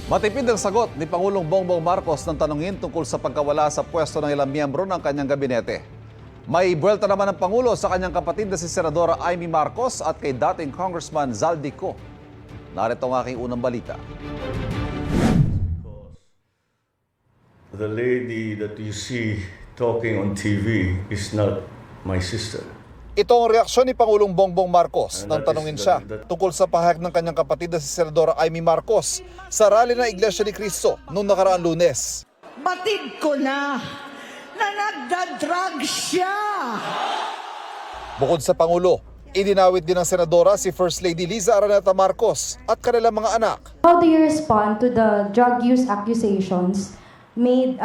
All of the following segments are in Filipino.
Matipid ang sagot ni Pangulong Bongbong Marcos ng tanungin tungkol sa pagkawala sa pwesto ng ilang miyembro ng kanyang gabinete. May buwelta naman ng Pangulo sa kanyang kapatid na si Senadora Amy Marcos at kay dating Congressman Zaldico. Narito ang aking unang balita. The lady that you see talking on TV is not my sister. Ito ang reaksyon ni Pangulong Bongbong Marcos nang tanungin siya tungkol sa pahayag ng kanyang kapatid na si Senadora Amy Marcos sa rally ng Iglesia ni Cristo noong nakaraang Lunes. Batid ko na nagda-drug siya. Bukod sa Pangulo, idinawit din ng Senadora si First Lady Liza Araneta Marcos at kanilang mga anak. How do you respond to the drug use accusations made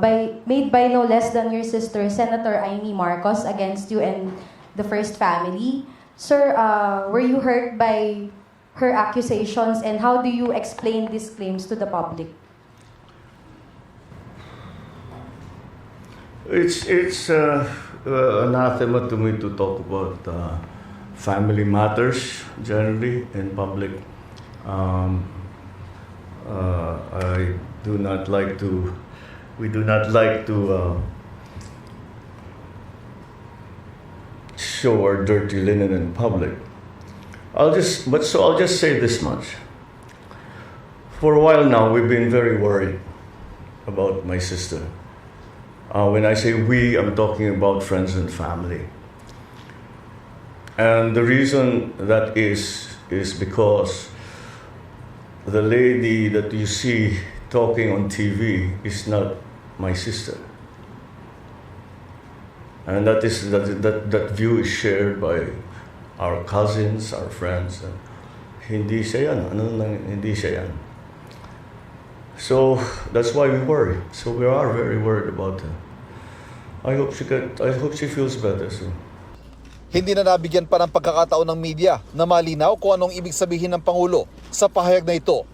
by no less than your sister, Senator Amy Marcos, against you and the First family? Sir, were you hurt by her accusations, and how do you explain these claims to the public? It's anathema to me to talk about family matters generally in public. We do not like to show our dirty linen in public. I'll just say this much. For a while now, we've been very worried about my sister. When I say we, I'm talking about friends and family. And the reason that is because the lady that you see talking on TV is not my sister. And that view is shared by our cousins, our friends. Hindi siya yan. Hindi siya yan. So that's why we worry. So we are very worried about her. I hope she feels better soon. Hindi na nabigyan pa ng pagkakataon ng media na malinaw kung anong ibig sabihin ng Pangulo sa pahayag na ito.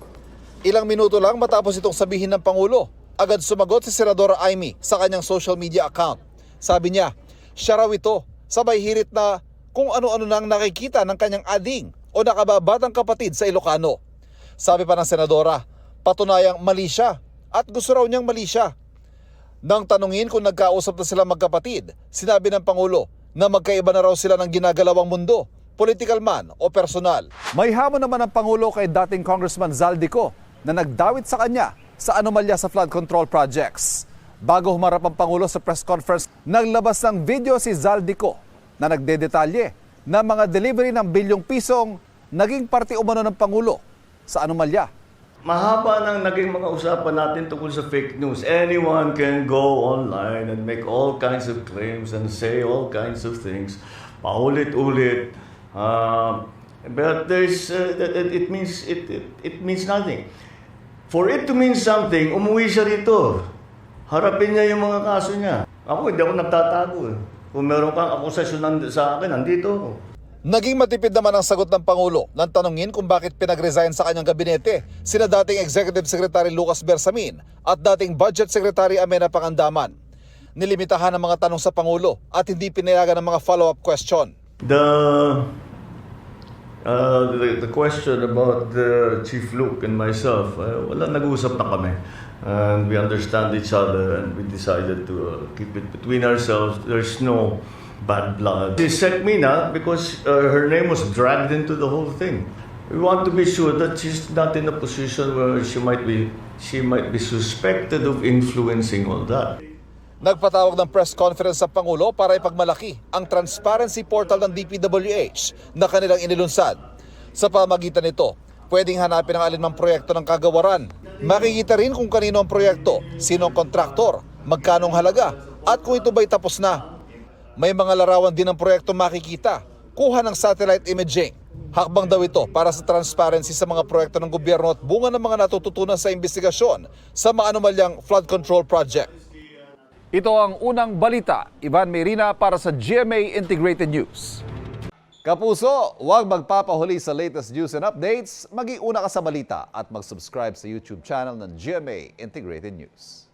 Ilang minuto lang matapos itong sabihin ng Pangulo, agad sumagot si Senadora Amy sa kanyang social media account. Sabi niya, siya raw ito, sabay hirit na kung ano-ano nang nakikita ng kanyang ading o nakababatang kapatid sa Ilocano. Sabi pa ng Senadora, patunayang mali siya at gusto raw niyang mali siya. Nang tanungin kung nagkausap na sila magkapatid, sinabi ng Pangulo na magkaiba na raw sila ng ginagalawang mundo, political man o personal. May hamon naman ang Pangulo kay dating Congressman Zaldico na nagdawit sa kanya sa anomalya sa flood control projects. Bago humarap ang Pangulo sa press conference, naglabas ng video si Zaldico na nagdedetalye na mga delivery ng bilyong pisong naging parte umano ng Pangulo sa anomalya. Mahaba nang naging mga usapan natin tungkol sa fake news. Anyone can go online and make all kinds of claims and say all kinds of things. Paulit-ulit. But it means nothing. For it to mean something, umuwi siya rito. Harapin niya yung mga kaso niya. Ako, hindi ako nagtatago. Kung meron kang akusasyon sa akin, nandito ako. Naging matipid naman ang sagot ng Pangulo nang tanungin kung bakit pinag-resign sa kanyang gabinete sina dating Executive Secretary Lucas Bersamin at dating Budget Secretary Amenah Pangandaman. Nilimitahan ang mga tanong sa Pangulo at hindi pinayagan ng mga follow-up question. The question about Chief Luke and myself, wala, nag-uusap na kami. And we understand each other and we decided to keep it between ourselves. There's no bad blood. She set me now because her name was dragged into the whole thing. We want to be sure that she's not in a position where she might be suspected of influencing all that. Nagpatawag ng press conference sa Pangulo para ipagmalaki ang transparency portal ng DPWH na kanilang inilunsad. Sa pamagitan nito, pwedeng hanapin ang alinmang proyekto ng kagawaran. Makikita rin kung kanino ang proyekto, sino ang kontraktor, magkano ang halaga, at kung ito ba'y tapos na. May mga larawan din ng proyekto makikita, kuha ng satellite imaging. Hakbang daw ito para sa transparency sa mga proyekto ng gobyerno at bunga ng mga natututunan sa investigasyon sa mga anomalyang flood control project. Ito ang unang balita. Ivan Mayrina para sa GMA Integrated News. Kapuso, huwag magpapahuli sa latest news and updates. Maging una ka sa balita at mag-subscribe sa YouTube channel ng GMA Integrated News.